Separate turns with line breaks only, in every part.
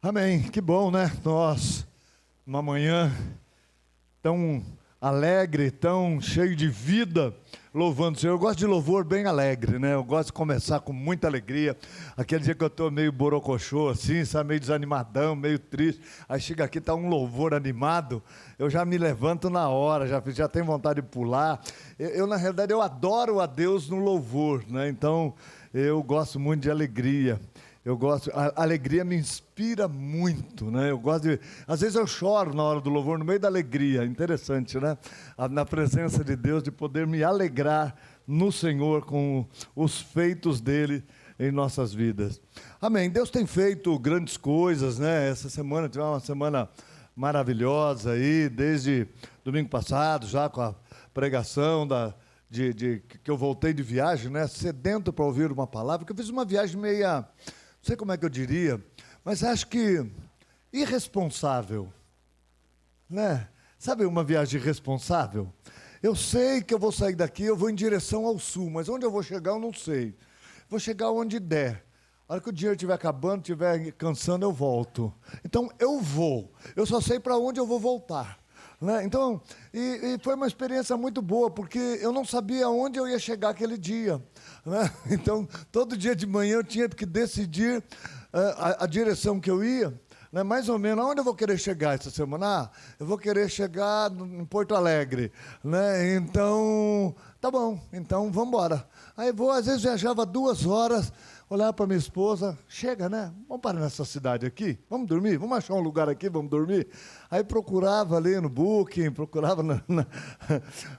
Amém, que bom, né? Nós, uma manhã tão alegre, tão cheio de vida, louvando o Senhor. Eu gosto de louvor bem alegre, né? Eu gosto de começar com muita alegria. Aquele dia que eu estou meio borocochô, assim, sabe? Meio desanimadão, meio triste. Aí chega aqui, está um louvor animado, eu já me levanto na hora, já tenho vontade de pular. Na realidade, eu adoro a Deus no louvor, né? Então, eu gosto muito de alegria. A alegria me inspira muito, né? Às vezes eu choro na hora do louvor, no meio da alegria, interessante, né? Na presença de Deus, de poder me alegrar no Senhor com os feitos dEle em nossas vidas. Amém. Deus tem feito grandes coisas, né? Essa semana tivemos uma semana maravilhosa aí, desde domingo passado, já com a pregação que eu voltei de viagem, né? Sedento para ouvir uma palavra, que eu fiz uma viagem meia... Não sei como é que eu diria, mas acho que irresponsável, né? Sabe uma viagem irresponsável? Eu sei que eu vou sair daqui, eu vou em direção ao sul, mas onde eu vou chegar eu não sei. Vou chegar onde der. A hora que o dinheiro estiver acabando, estiver cansando, eu volto. Então eu vou, eu só sei para onde eu vou voltar. Né? Então, foi uma experiência muito boa, porque eu não sabia onde eu ia chegar aquele dia. Né? Então, todo dia de manhã eu tinha que decidir a direção que eu ia, né? Mais ou menos, aonde eu vou querer chegar essa semana? Eu vou querer chegar em Porto Alegre. Né? Então, tá bom, então vamos embora. Aí às vezes viajava 2 horas, olhava para minha esposa, chega, né? Vamos parar nessa cidade aqui, vamos dormir, vamos achar um lugar aqui, vamos dormir. Aí procurava ali no Booking, procurava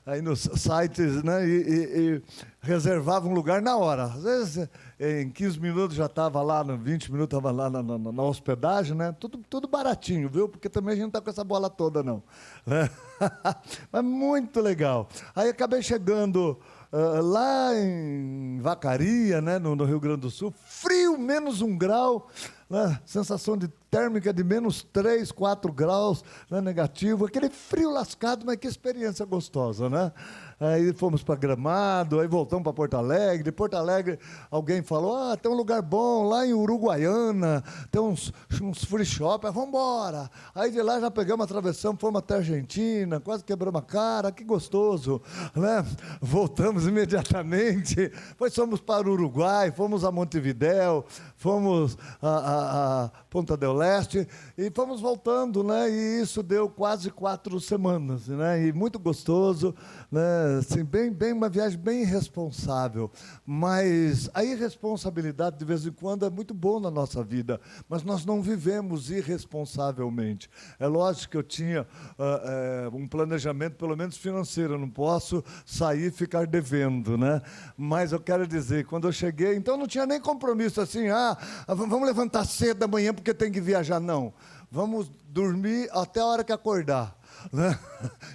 aí nos sites, né? E reservava um lugar na hora. Às vezes, em 15 minutos já estava lá, 20 minutos estava lá na hospedagem, né? Tudo baratinho, viu? Porque também a gente não está com essa bola toda, não. Né? Mas muito legal. Aí acabei chegando... lá em Vacaria, né, no Rio Grande do Sul, frio, -1 grau, né, sensação de térmica de -3, 4 graus, né, negativo, aquele frio lascado, mas que experiência gostosa, né? Aí fomos para Gramado, aí voltamos para Porto Alegre. De Porto Alegre, alguém falou, tem um lugar bom lá em Uruguaiana, tem uns free shop, vamos embora. Aí de lá já pegamos, atravessamos, fomos até a Argentina, quase quebramos a cara, que gostoso, né? Voltamos imediatamente, depois fomos para o Uruguai, fomos a Montevidéu, fomos a Ponta del Este, e fomos voltando, né? E isso deu quase 4 semanas, né? E muito gostoso, né? Assim, bem uma viagem bem irresponsável, mas a irresponsabilidade de vez em quando é muito bom na nossa vida, mas nós não vivemos irresponsavelmente. É lógico que eu tinha um planejamento, pelo menos financeiro, eu não posso sair e ficar devendo, né? Mas eu quero dizer, quando eu cheguei, então não tinha nem compromisso assim, vamos levantar cedo da manhã porque tem que viajar, não. Vamos dormir até a hora que acordar. Né?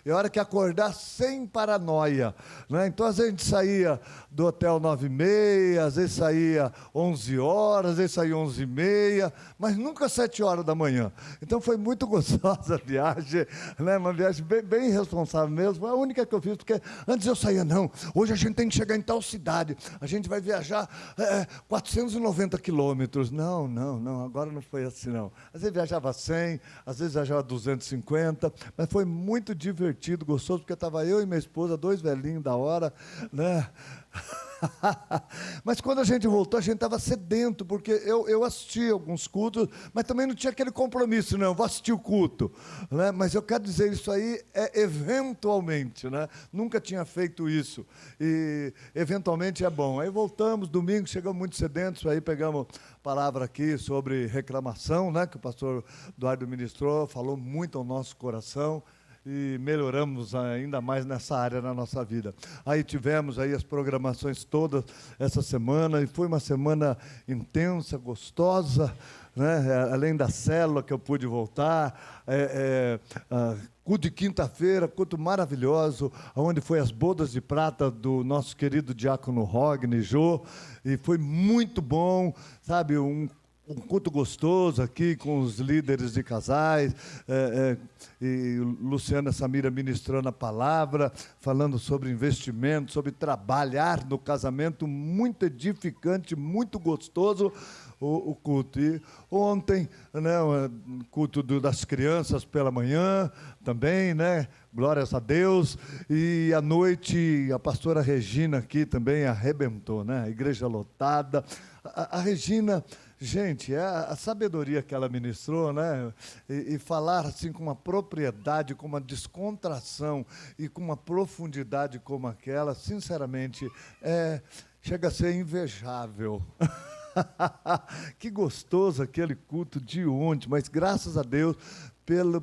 E a hora que acordar sem paranoia, né? Então às vezes a gente saía do hotel 9h30, às vezes saía 11 horas, às vezes saía 11h30, mas nunca 7 horas da manhã. Então foi muito gostosa a viagem, né? Uma viagem bem irresponsável mesmo. Foi a única que eu fiz, porque antes eu saía, não, hoje a gente tem que chegar em tal cidade, a gente vai viajar 490 quilômetros. Não, agora não foi assim não. Às vezes viajava 100, às vezes viajava 250, mas foi muito divertido, gostoso, porque estava eu e minha esposa, 2 velhinhos da hora, né? Mas quando a gente voltou, a gente estava sedento, porque eu assisti alguns cultos, mas também não tinha aquele compromisso, não, vou assistir o culto, né? Mas eu quero dizer, isso aí é eventualmente, né? Nunca tinha feito isso, e eventualmente é bom. Aí voltamos, domingo, chegamos muito sedentos, aí pegamos palavra aqui sobre reclamação, né? Que o pastor Eduardo ministrou, falou muito ao nosso coração, e melhoramos ainda mais nessa área na nossa vida. Aí tivemos aí as programações todas essa semana, e foi uma semana intensa, gostosa, né? Além da célula que eu pude voltar, culto de quinta-feira, culto maravilhoso, onde foi as bodas de prata do nosso querido diácono Rogner Jô, e foi muito bom, sabe, um culto gostoso aqui com os líderes de casais, e Luciana Samira ministrando a palavra, falando sobre investimento, sobre trabalhar no casamento, muito edificante, muito gostoso. o culto. E ontem, né, o culto das crianças pela manhã também, né? Glórias a Deus. E à noite, a pastora Regina aqui também arrebentou, né? A igreja lotada. A Regina, gente, a sabedoria que ela ministrou, né? E falar assim com uma propriedade, com uma descontração e com uma profundidade como aquela, sinceramente, chega a ser invejável. Que gostoso aquele culto de ontem, mas graças a Deus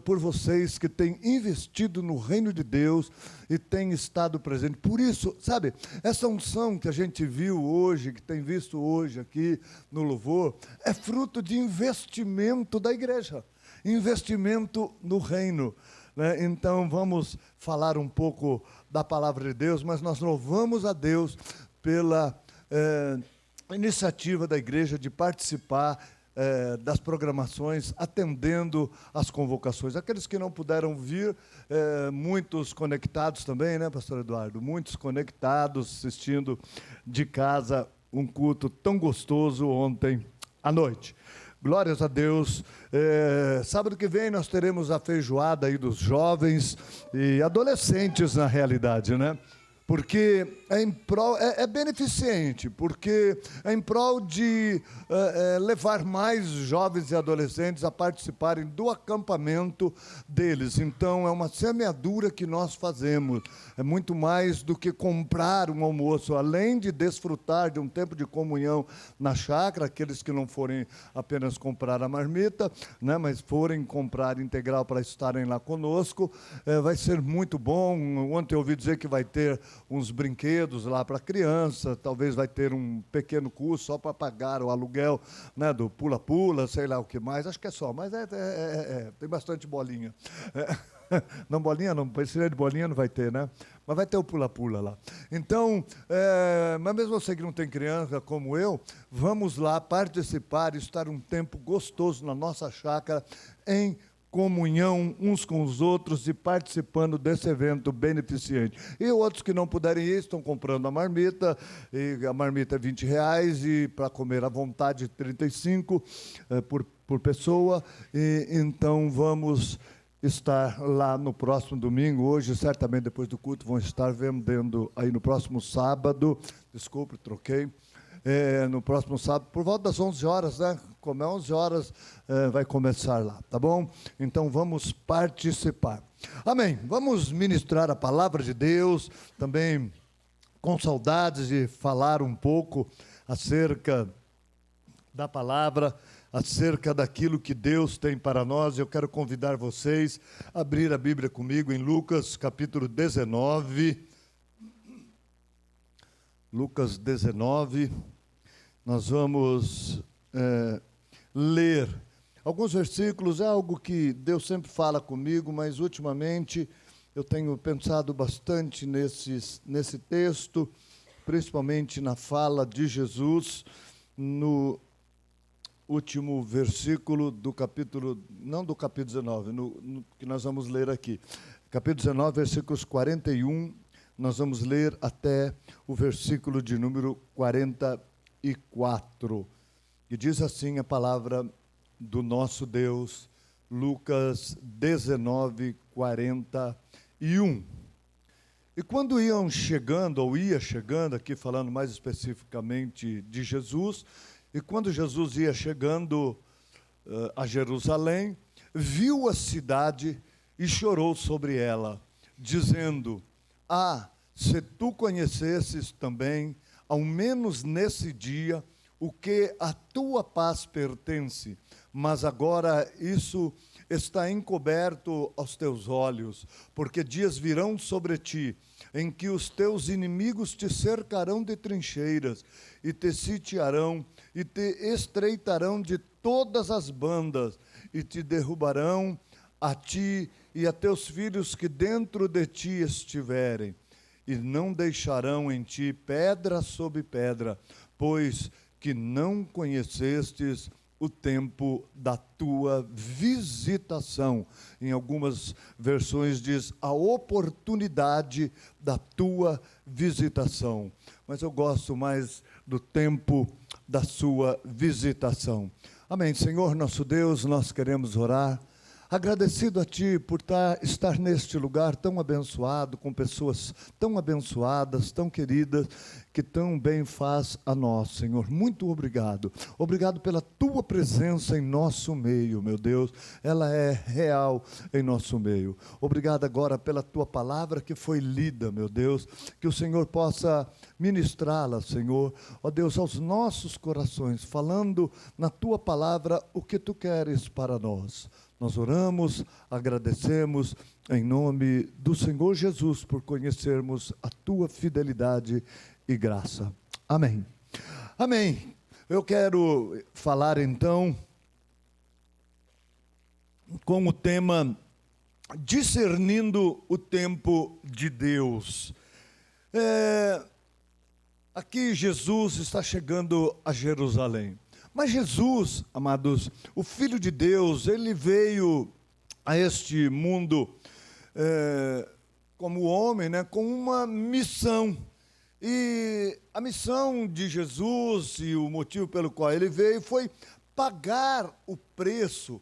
por vocês que têm investido no reino de Deus e têm estado presente. Por isso, sabe, essa unção que a gente viu hoje, que tem visto hoje aqui no louvor, é fruto de investimento da igreja, investimento no reino, né? Então, vamos falar um pouco da palavra de Deus, mas nós louvamos a Deus pela iniciativa da igreja de participar das programações, atendendo às convocações. Aqueles que não puderam vir, muitos conectados também, né, pastor Eduardo? Muitos conectados, assistindo de casa um culto tão gostoso ontem à noite. Glórias a Deus. Sábado que vem nós teremos a feijoada aí dos jovens e adolescentes, na realidade, né? Porque é beneficente, porque é em prol de levar mais jovens e adolescentes a participarem do acampamento deles. Então, é uma semeadura que nós fazemos. É muito mais do que comprar um almoço, além de desfrutar de um tempo de comunhão na chácara, aqueles que não forem apenas comprar a marmita, né, mas forem comprar integral para estarem lá conosco, vai ser muito bom. Ontem eu ouvi dizer que vai ter uns brinquedos lá para criança, talvez vai ter um pequeno curso só para pagar o aluguel, né, do pula-pula, sei lá o que mais, acho que é só, mas tem bastante bolinha. Não, bolinha não, piscina de bolinha não vai ter, né? Mas vai ter o pula-pula lá. Então, mas mesmo você que não tem criança como eu, vamos lá participar e estar um tempo gostoso na nossa chácara, em comunhão uns com os outros e participando desse evento beneficente. E outros que não puderem ir, estão comprando a marmita, e a marmita é R$20, e para comer à vontade, R$35 por pessoa. E então vamos estar lá no próximo domingo. Hoje, certamente depois do culto, vão estar vendendo aí no próximo sábado. Desculpe, troquei. No próximo sábado, por volta das 11 horas, né? Como é 11 horas, vai começar lá, tá bom? Então, vamos participar. Amém. Vamos ministrar a palavra de Deus, também com saudades de falar um pouco acerca da palavra, acerca daquilo que Deus tem para nós. Eu quero convidar vocês a abrir a Bíblia comigo em Lucas, capítulo 19. Lucas 19, nós vamos ler alguns versículos. É algo que Deus sempre fala comigo, mas ultimamente eu tenho pensado bastante nesse texto, principalmente na fala de Jesus, no último versículo do capítulo, não do capítulo 19, no que nós vamos ler aqui. Capítulo 19, versículos 41, nós vamos ler até o versículo de número 44. E diz assim a palavra do nosso Deus, Lucas 19, 41. E quando iam chegando, ou ia chegando, aqui falando mais especificamente de Jesus, e quando Jesus ia chegando a Jerusalém, viu a cidade e chorou sobre ela, dizendo: se tu conhecesses também, ao menos nesse dia, o que a tua paz pertence, mas agora isso está encoberto aos teus olhos, porque dias virão sobre ti, em que os teus inimigos te cercarão de trincheiras, e te sitiarão, e te estreitarão de todas as bandas, e te derrubarão a ti e a teus filhos que dentro de ti estiverem, e não deixarão em ti pedra sobre pedra, pois que não conhecestes o tempo da tua visitação. Em algumas versões diz a oportunidade da tua visitação. Mas eu gosto mais do tempo da sua visitação. Amém. Senhor nosso Deus, nós queremos orar, agradecido a Ti por estar neste lugar tão abençoado, com pessoas tão abençoadas, tão queridas, que tão bem faz a nós, Senhor. Muito obrigado. Obrigado pela Tua presença em nosso meio, meu Deus. Ela é real em nosso meio. Obrigado agora pela Tua palavra que foi lida, meu Deus. Que o Senhor possa ministrá-la, Senhor, ó Deus, aos nossos corações, falando na Tua palavra o que Tu queres para nós. Nós oramos, agradecemos em nome do Senhor Jesus por conhecermos a Tua fidelidade e graça. Amém. Amém. Eu quero falar então com o tema discernindo o tempo de Deus. Aqui Jesus está chegando a Jerusalém. Mas Jesus, amados, o Filho de Deus, ele veio a este mundo como homem, né, com uma missão. E a missão de Jesus e o motivo pelo qual ele veio foi pagar o preço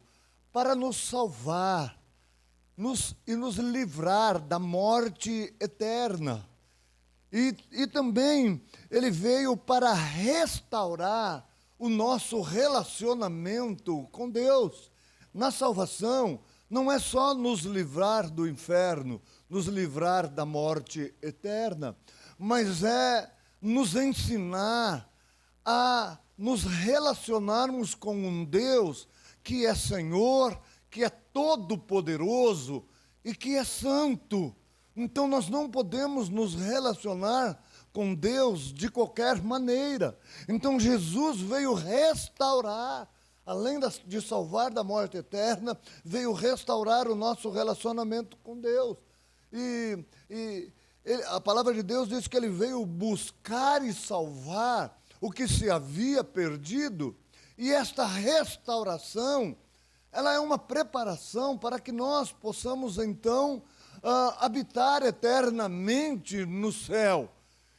para nos salvar e nos livrar da morte eterna. E também ele veio para restaurar o nosso relacionamento com Deus. Na salvação, não é só nos livrar do inferno, nos livrar da morte eterna, mas é nos ensinar a nos relacionarmos com um Deus que é Senhor, que é todo-poderoso e que é santo. Então nós não podemos nos relacionar com Deus de qualquer maneira. Então Jesus veio restaurar, além de salvar da morte eterna, veio restaurar o nosso relacionamento com Deus. A palavra de Deus diz que ele veio buscar e salvar o que se havia perdido, e esta restauração, ela é uma preparação para que nós possamos então habitar eternamente no céu.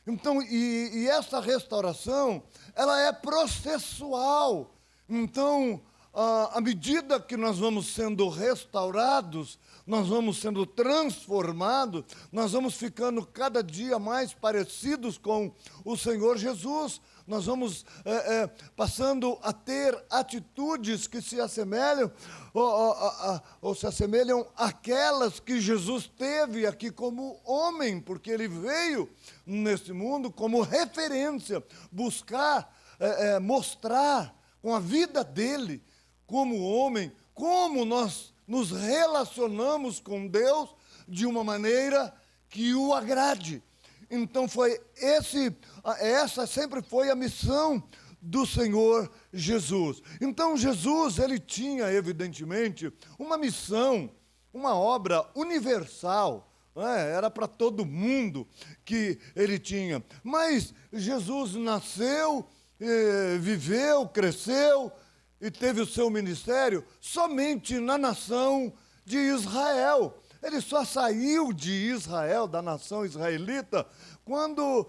Então, e essa restauração, ela é processual. Então, à medida que nós vamos sendo restaurados, nós vamos sendo transformados, nós vamos ficando cada dia mais parecidos com o Senhor Jesus. Nós vamos passando a ter atitudes que se assemelham ou se assemelham àquelas que Jesus teve aqui como homem, porque ele veio nesse mundo como referência, buscar, mostrar com a vida dele como homem, como nós nos relacionamos com Deus de uma maneira que o agrade. Então essa sempre foi a missão do Senhor Jesus. Então Jesus, ele tinha evidentemente uma missão, uma obra universal, era para todo mundo que ele tinha. Mas Jesus nasceu, viveu, cresceu e teve o seu ministério somente na nação de Israel. Ele só saiu de Israel, da nação israelita, quando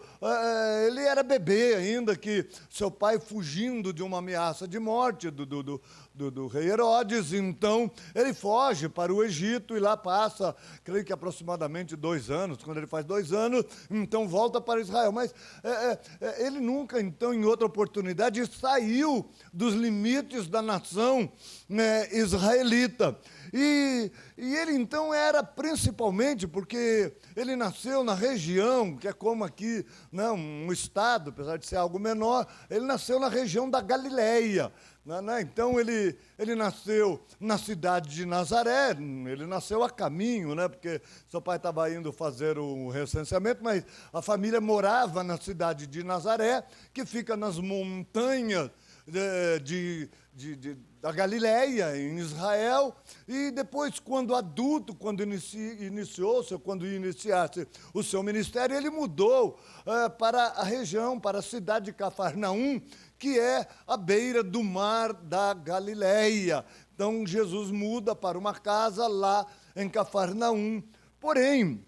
ele era bebê ainda, que seu pai fugindo de uma ameaça de morte do rei Herodes, então ele foge para o Egito e lá passa, creio que aproximadamente 2 anos. Quando ele faz 2 anos, então volta para Israel. Mas ele nunca, então, em outra oportunidade, saiu dos limites da nação israelita. E ele então era principalmente, porque ele nasceu na região, que é como aqui, né, um estado, apesar de ser algo menor, ele nasceu na região da Galileia. Né? Então ele nasceu na cidade de Nazaré, ele nasceu a caminho, né, porque seu pai estava indo fazer o recenseamento, mas a família morava na cidade de Nazaré, que fica nas montanhas da Galileia, em Israel. E depois, quando adulto, quando iniciou-se, quando iniciasse o seu ministério, ele mudou para a região, para a cidade de Cafarnaum, que é à beira do mar da Galileia. Então, Jesus muda para uma casa lá em Cafarnaum. Porém,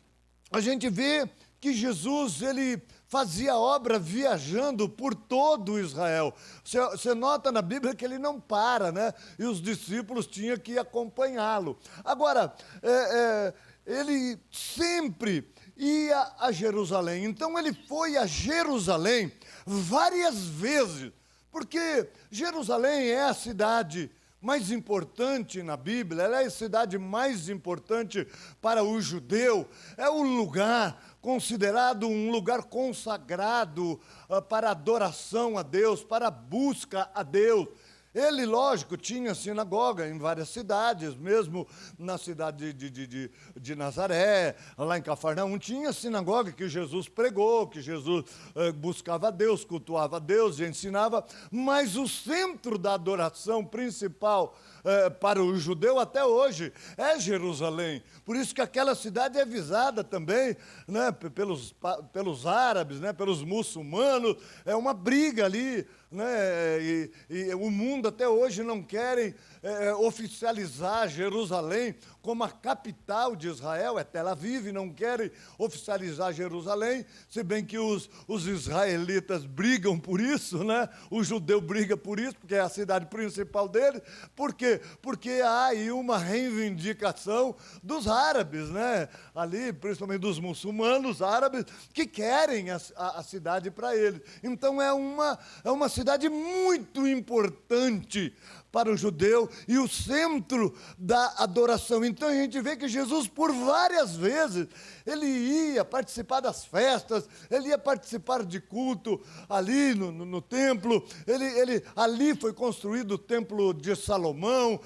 a gente vê que Jesus, ele fazia obra viajando por todo Israel. Você nota na Bíblia que ele não para, né? E os discípulos tinham que acompanhá-lo. Agora, ele sempre ia a Jerusalém. Então, ele foi a Jerusalém várias vezes, porque Jerusalém é a cidade mais importante na Bíblia, ela é a cidade mais importante para o judeu, é o lugar considerado um lugar consagrado para adoração a Deus, para busca a Deus. Ele, lógico, tinha sinagoga em várias cidades, mesmo na cidade de Nazaré, lá em Cafarnaum, tinha sinagoga que Jesus pregou, que Jesus buscava a Deus, cultuava a Deus e ensinava, mas o centro da adoração principal para o judeu até hoje é Jerusalém. Por isso que aquela cidade é visada também, né, pelos árabes, né, pelos muçulmanos, é uma briga ali, né, e o mundo até hoje não querem oficializar Jerusalém como a capital de Israel, é Tel Aviv, não querem oficializar Jerusalém, se bem que os israelitas brigam por isso, né? O judeu briga por isso, porque é a cidade principal dele. Por quê? Porque há aí uma reivindicação dos árabes, né? Ali, principalmente dos muçulmanos árabes, que querem a cidade para eles. Então é uma cidade muito importante para o judeu e o centro da adoração. Então a gente vê que Jesus, por várias vezes, ele ia participar das festas, ele ia participar de culto ali no templo, ali foi construído o templo de Salomão,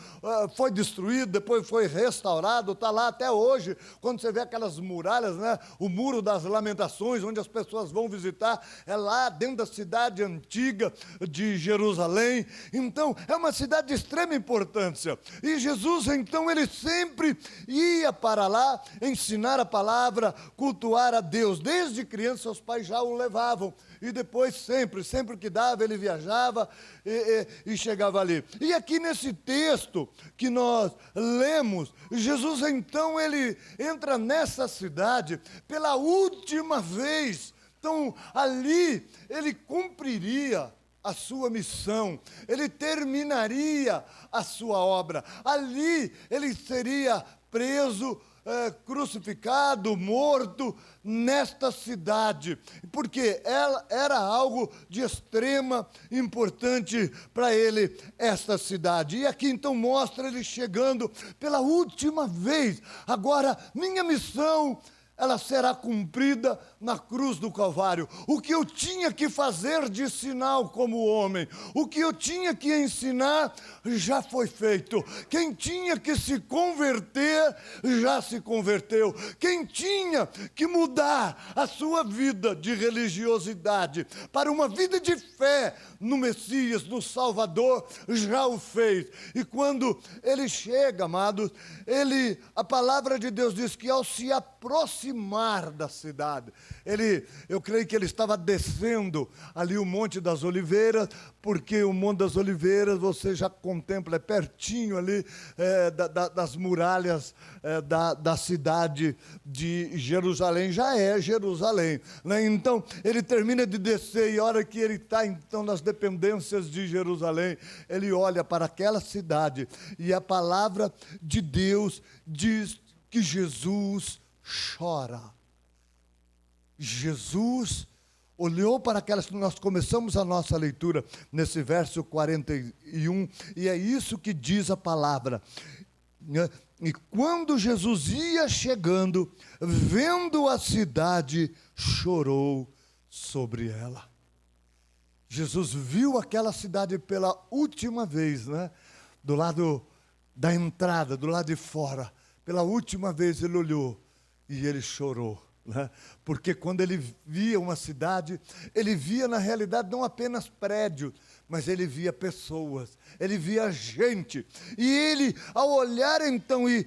foi destruído, depois foi restaurado, está lá até hoje, quando você vê aquelas muralhas, né, o Muro das Lamentações, onde as pessoas vão visitar, é lá dentro da cidade antiga de Jerusalém. Então, é uma cidade de extrema importância. E Jesus, então, ele sempre ia para lá ensinar a palavra, cultuar a Deus. Desde criança, seus pais já o levavam. E depois, sempre que dava, ele viajava e chegava ali. E aqui nesse texto que nós lemos, Jesus, então, ele entra nessa cidade pela última vez. Então, ali, ele cumpriria a sua missão, ele terminaria a sua obra. Ali ele seria preso, crucificado, morto nesta cidade, porque ela era algo de extrema importância para ele, esta cidade. E aqui então mostra ele chegando pela última vez. Agora, minha missão, ela será cumprida na cruz do Calvário. O que eu tinha que fazer de sinal como homem, o que eu tinha que ensinar, já foi feito. Quem tinha que se converter, já se converteu. Quem tinha que mudar a sua vida de religiosidade para uma vida de fé no Messias, no Salvador, já o fez. E quando ele chega, amados, a palavra de Deus diz que ao se aproximar da cidade, eu creio que ele estava descendo ali o Monte das Oliveiras, porque o Monte das Oliveiras você já contempla, é pertinho ali das muralhas da cidade de Jerusalém, já é Jerusalém, né? Então ele termina de descer e a hora que ele está então nas dependências de Jerusalém, ele olha para aquela cidade e a palavra de Deus diz que Jesus chora. Jesus olhou para aquelas, nós começamos a nossa leitura nesse verso 41, e é isso que diz a palavra. E quando Jesus ia chegando, vendo a cidade, chorou sobre ela. Jesus viu aquela cidade pela última vez, né? Do lado da entrada, do lado de fora. Pela última vez ele olhou e ele chorou, né? Porque quando ele via uma cidade, ele via na realidade não apenas prédios, mas ele via pessoas, ele via gente. E ele, ao olhar então e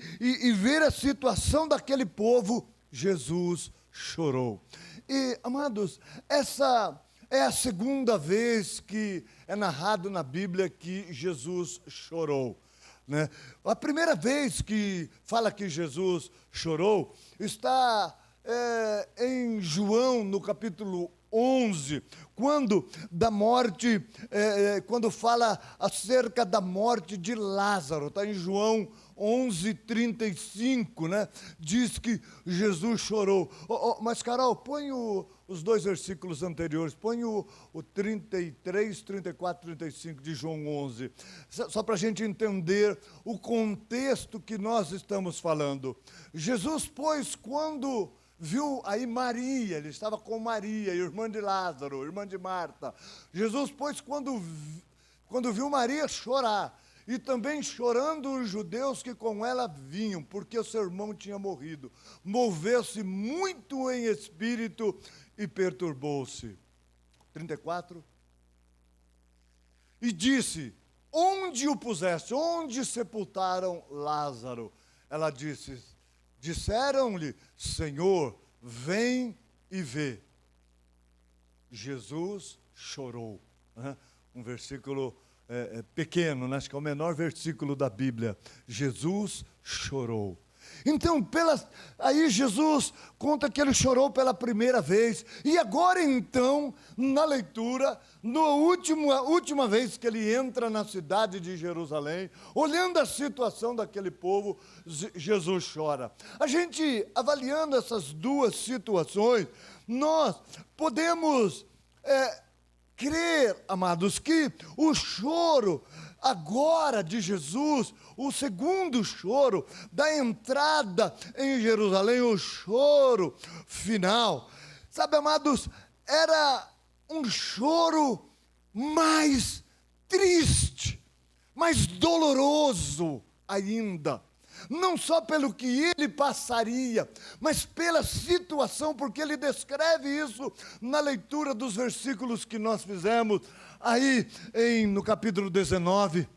ver a situação daquele povo, Jesus chorou. E, amados, essa é a segunda vez que é narrado na Bíblia que Jesus chorou, né? A primeira vez que fala que Jesus chorou está em João, no capítulo 11, quando da morte, quando fala acerca da morte de Lázaro, está em João 11:35, né? Diz que Jesus chorou. Mas, Carol, põe os 2 versículos anteriores, põe o 33, 34, 35 de João 11, só para a gente entender o contexto que nós estamos falando. Jesus, pois, quando viu aí Maria, ele estava com Maria, irmã de Lázaro, irmã de Marta. Jesus, pois, quando viu Maria chorar, e também chorando os judeus que com ela vinham, porque o seu irmão tinha morrido, moveu-se muito em espírito e perturbou-se. 34. E disse: onde o puseste? Onde sepultaram Lázaro? Ela disse: disseram-lhe: Senhor, vem e vê. Jesus chorou. Um versículo pequeno, acho que é o menor versículo da Bíblia. Jesus chorou. Então, aí Jesus conta que ele chorou pela primeira vez. E agora então, na leitura, última vez que ele entra na cidade de Jerusalém, olhando a situação daquele povo, Jesus chora. A gente, avaliando essas duas situações, nós podemos crer, amados, que o choro agora de Jesus, o segundo choro da entrada em Jerusalém, o choro final, sabe, amados, era um choro mais triste, mais doloroso ainda. Não só pelo que ele passaria, mas pela situação, porque ele descreve isso na leitura dos versículos que nós fizemos aí no capítulo 19.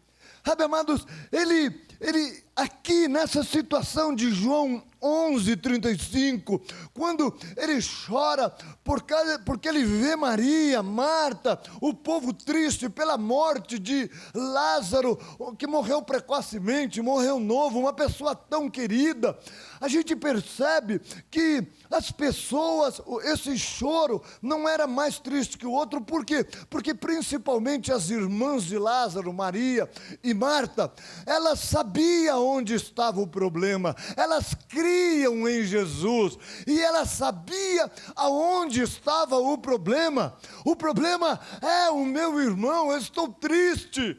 Sabe, amados, ele aqui nessa situação de João 11:35, quando ele chora porque ele vê Maria, Marta, o povo triste pela morte de Lázaro, que morreu precocemente, morreu novo, uma pessoa tão querida, a gente percebe que as pessoas, esse choro não era mais triste que o outro. Por quê? Porque principalmente as irmãs de Lázaro, Maria e Marta, elas sabiam onde estava o problema, elas criam em Jesus, e elas sabiam aonde estava o problema. O problema é o meu irmão, eu estou triste.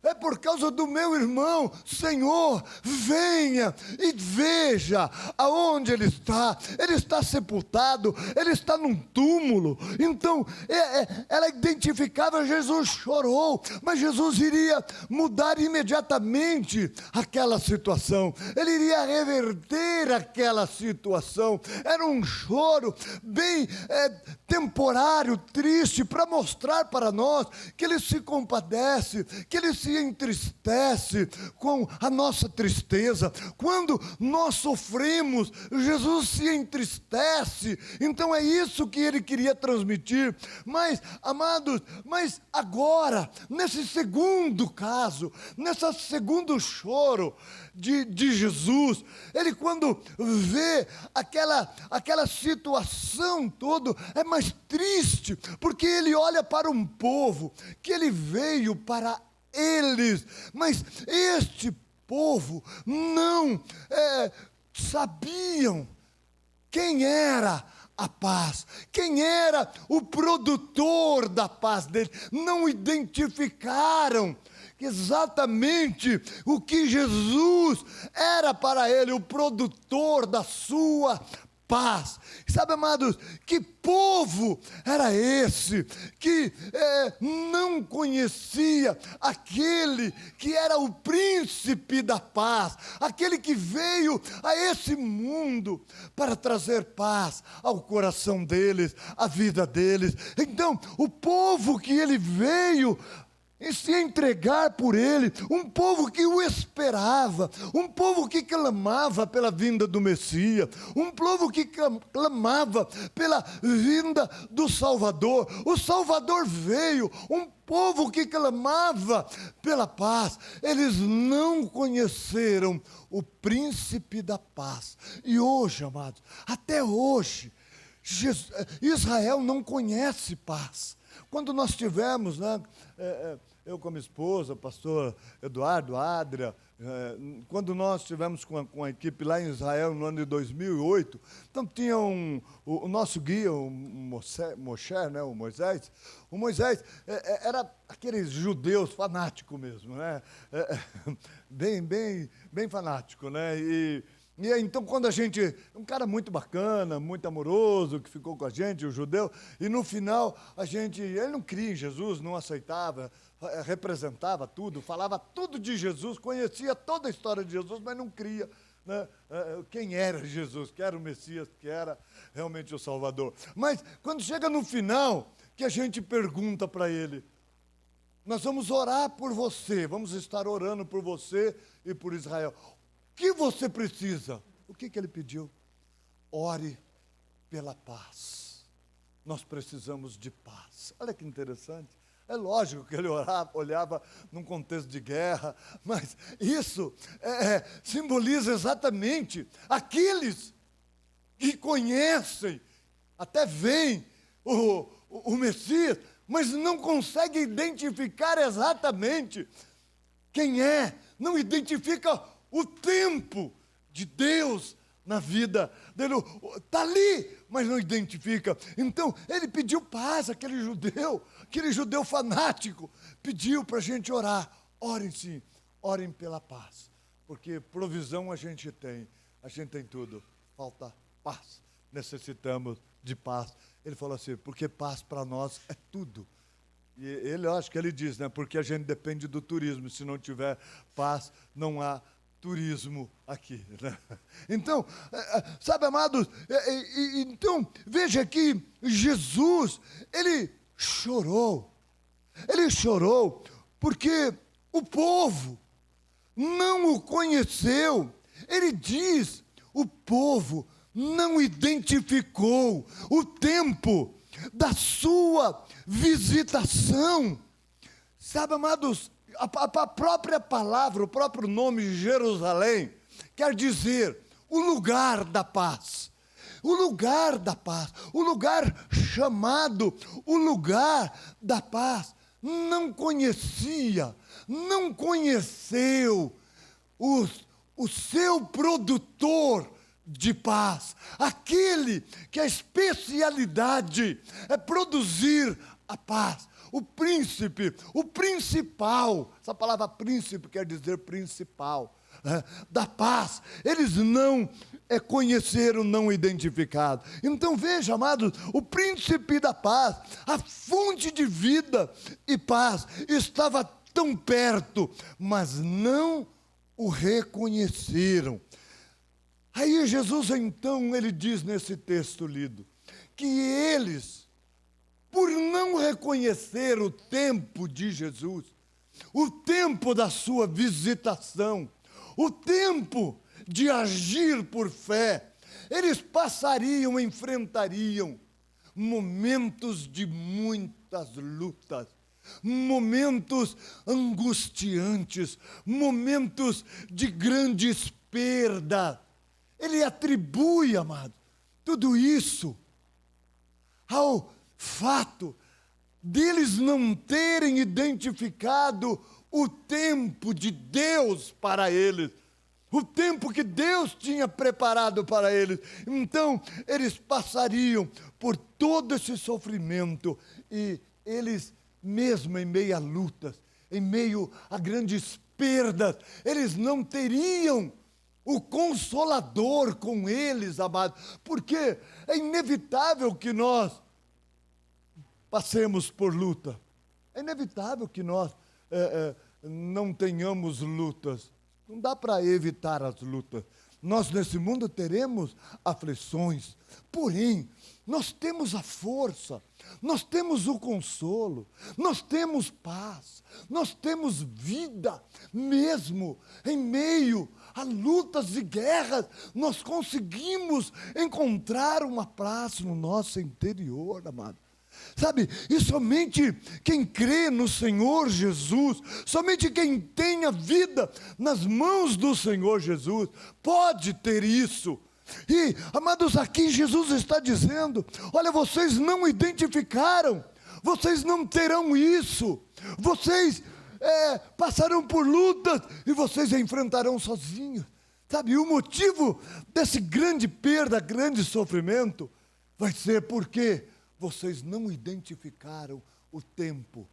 É por causa do meu irmão. Senhor, venha e veja aonde ele está. Ele está sepultado, ele está num túmulo. Então, ela identificava, Jesus chorou, mas Jesus iria mudar imediatamente aquela situação. Ele iria reverter aquela situação. Era um choro bem temporário, triste, para mostrar para nós que ele se compadece, que ele se entristece com a nossa tristeza. Quando nós sofremos, Jesus se entristece. Então é isso que ele queria transmitir. Mas, amados, agora, nesse segundo caso, nesse segundo choro de Jesus, ele, quando vê aquela situação toda, é mais triste, porque ele olha para um povo que ele veio para eles, mas este povo não sabiam quem era a paz, quem era o produtor da paz deles, não identificaram exatamente o que Jesus era para ele, o produtor da sua paz. Sabe, amados, que povo era esse que não conhecia aquele que era o príncipe da paz, aquele que veio a esse mundo para trazer paz ao coração deles, à vida deles. Então, o povo que ele veio e se entregar por ele, um povo que o esperava, um povo que clamava pela vinda do Messias, um povo que clamava pela vinda do Salvador. O Salvador veio, um povo que clamava pela paz. Eles não conheceram o príncipe da paz. E hoje, amados, até hoje, Israel não conhece paz. Quando nós tivemos, né, eu com a minha esposa, pastor Eduardo, Adria, quando nós estivemos com a equipe lá em Israel no ano de 2008, então tinha o nosso guia, o Moshe, né, o Moisés. O Moisés era aqueles judeus fanático mesmo, né? Bem fanático, né? E então, quando a gente, um cara muito bacana, muito amoroso, que ficou com a gente, o judeu, e no final, ele não cria em Jesus, não aceitava, representava tudo, falava tudo de Jesus, conhecia toda a história de Jesus, mas não cria, né, quem era Jesus, que era o Messias, que era realmente o Salvador. Mas, quando chega no final, que a gente pergunta para ele, nós vamos orar por você, vamos estar orando por você e por Israel. O que você precisa? O que ele pediu? Ore pela paz. Nós precisamos de paz. Olha que interessante. É lógico que ele olhava num contexto de guerra, mas isso simboliza exatamente aqueles que conhecem, até veem o Messias, mas não conseguem identificar exatamente quem é, não identifica o tempo de Deus na vida dele. Está ali, mas não identifica. Então, ele pediu paz, aquele judeu fanático, pediu para a gente orar. Orem sim, orem pela paz. Porque provisão a gente tem tudo. Falta paz. Necessitamos de paz. Ele falou assim, porque paz para nós é tudo. E eu acho que ele diz, né? Porque a gente depende do turismo. Se não tiver paz, não há turismo aqui, né? Então, sabe, amados, então, veja que Jesus, ele chorou porque o povo não o conheceu. Ele diz, o povo não identificou o tempo da sua visitação. Sabe, amados, a própria palavra, o próprio nome Jerusalém, quer dizer o lugar da paz. O lugar da paz, o lugar chamado, o lugar da paz. Não conheceu o seu produtor de paz, aquele que a especialidade é produzir a paz. O príncipe, o principal, essa palavra príncipe quer dizer principal, da paz, eles não conheceram, não identificaram. Então veja, amados, o príncipe da paz, a fonte de vida e paz, estava tão perto, mas não o reconheceram. Aí Jesus então, ele diz nesse texto lido, que eles, por não reconhecer o tempo de Jesus, o tempo da sua visitação, o tempo de agir por fé, eles enfrentariam momentos de muitas lutas, momentos angustiantes, momentos de grandes perdas. Ele atribui, amado, tudo isso ao fato deles não terem identificado o tempo de Deus para eles, o tempo que Deus tinha preparado para eles. Então, eles passariam por todo esse sofrimento e eles, mesmo em meio a lutas, em meio a grandes perdas, eles não teriam o Consolador com eles, amados, porque é inevitável que nós passemos por luta. É inevitável que nós não tenhamos lutas. Não dá para evitar as lutas. Nós nesse mundo teremos aflições, porém, nós temos a força, nós temos o consolo, nós temos paz, nós temos vida, mesmo em meio a lutas e guerras, nós conseguimos encontrar uma paz no nosso interior, amado. Sabe, e somente quem crê no Senhor Jesus, somente quem tem a vida nas mãos do Senhor Jesus, pode ter isso. E, amados, aqui Jesus está dizendo: olha, vocês não identificaram, vocês não terão isso, vocês passarão por lutas e vocês enfrentarão sozinhos. Sabe, o motivo desse grande perda, grande sofrimento, vai ser porque vocês não identificaram o tempo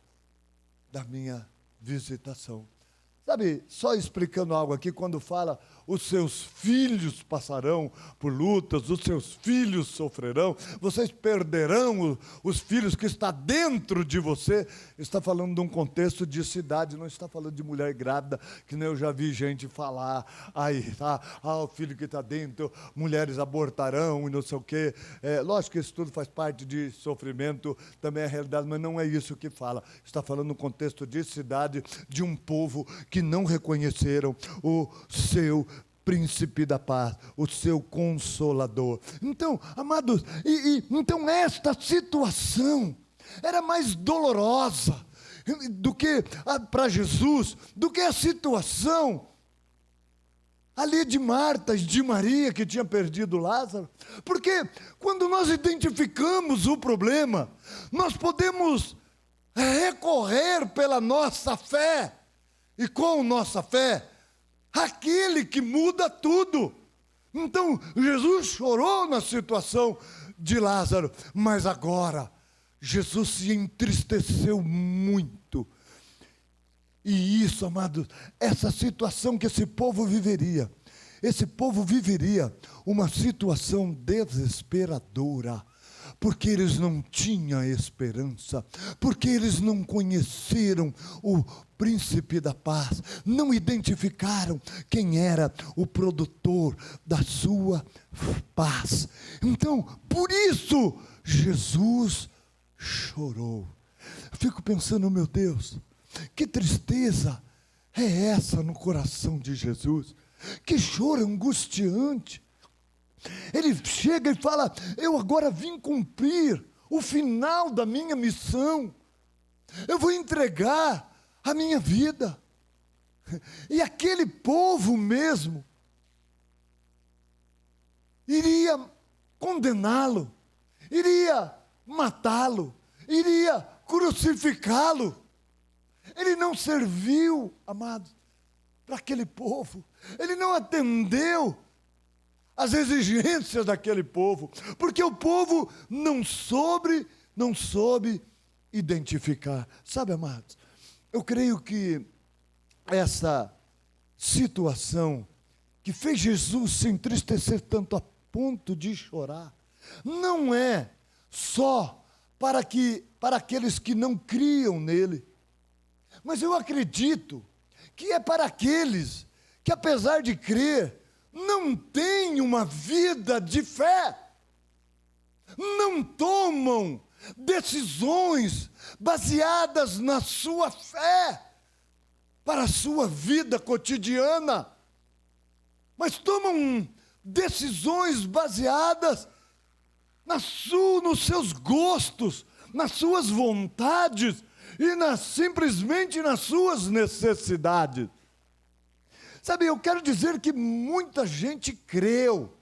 da minha visitação. Sabe, só explicando algo aqui, quando fala os seus filhos passarão por lutas, os seus filhos sofrerão, vocês perderão os filhos que está dentro de você, está falando de um contexto de cidade, não está falando de mulher grávida, que nem eu já vi gente falar, aí, tá, o filho que está dentro, mulheres abortarão e não sei o quê. Lógico que isso tudo faz parte de sofrimento, também é realidade, mas não é isso que fala, está falando no contexto de cidade, de um povo que não reconheceram o seu príncipe da paz, o seu consolador. Então, amados, então esta situação era mais dolorosa do que para Jesus, do que a situação ali de Marta e de Maria, que tinha perdido Lázaro. Porque quando nós identificamos o problema, nós podemos recorrer pela nossa fé, e com nossa fé, aquele que muda tudo. Então, Jesus chorou na situação de Lázaro, mas agora, Jesus se entristeceu muito. E isso, amados, essa situação que esse povo viveria uma situação desesperadora, porque eles não tinham esperança, porque eles não conheceram o príncipe da paz, não identificaram quem era o produtor da sua paz. Então, por isso, Jesus chorou. Eu fico pensando, meu Deus, que tristeza é essa no coração de Jesus, que choro angustiante. Ele chega e fala: eu agora vim cumprir o final da minha missão, eu vou entregar a minha vida. E aquele povo mesmo iria condená-lo, iria matá-lo, iria crucificá-lo. Ele não serviu, amados, para aquele povo, ele não atendeu as exigências daquele povo, porque o povo não soube identificar. Sabe, amados, eu creio que essa situação que fez Jesus se entristecer tanto a ponto de chorar, não é só para aqueles que não criam nele, mas eu acredito que é para aqueles que, apesar de crer, não têm uma vida de fé, não tomam decisões baseadas na sua fé para a sua vida cotidiana, mas tomam decisões baseadas nos seus gostos, nas suas vontades e simplesmente nas suas necessidades. Sabe, eu quero dizer que muita gente creu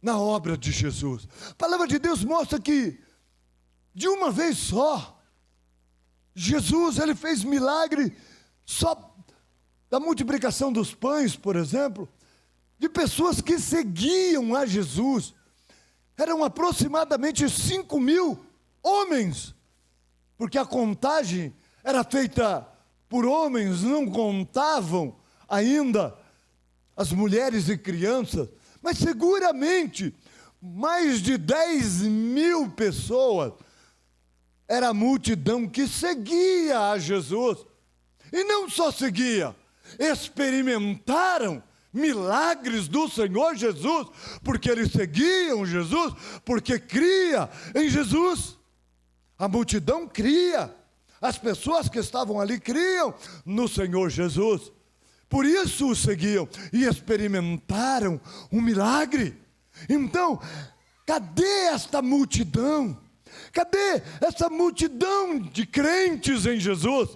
na obra de Jesus. A palavra de Deus mostra que, de uma vez só, Jesus, ele fez milagre só da multiplicação dos pães, por exemplo, de pessoas que seguiam a Jesus. Eram aproximadamente 5.000 homens, porque a contagem era feita por homens, não contavam ainda as mulheres e crianças, mas seguramente mais de 10.000 pessoas era a multidão que seguia a Jesus. E não só seguia, experimentaram milagres do Senhor Jesus, porque eles seguiam Jesus, porque cria em Jesus. A multidão cria, as pessoas que estavam ali criam no Senhor Jesus, por isso o seguiam e experimentaram um milagre. Então, cadê esta multidão? Cadê essa multidão de crentes em Jesus?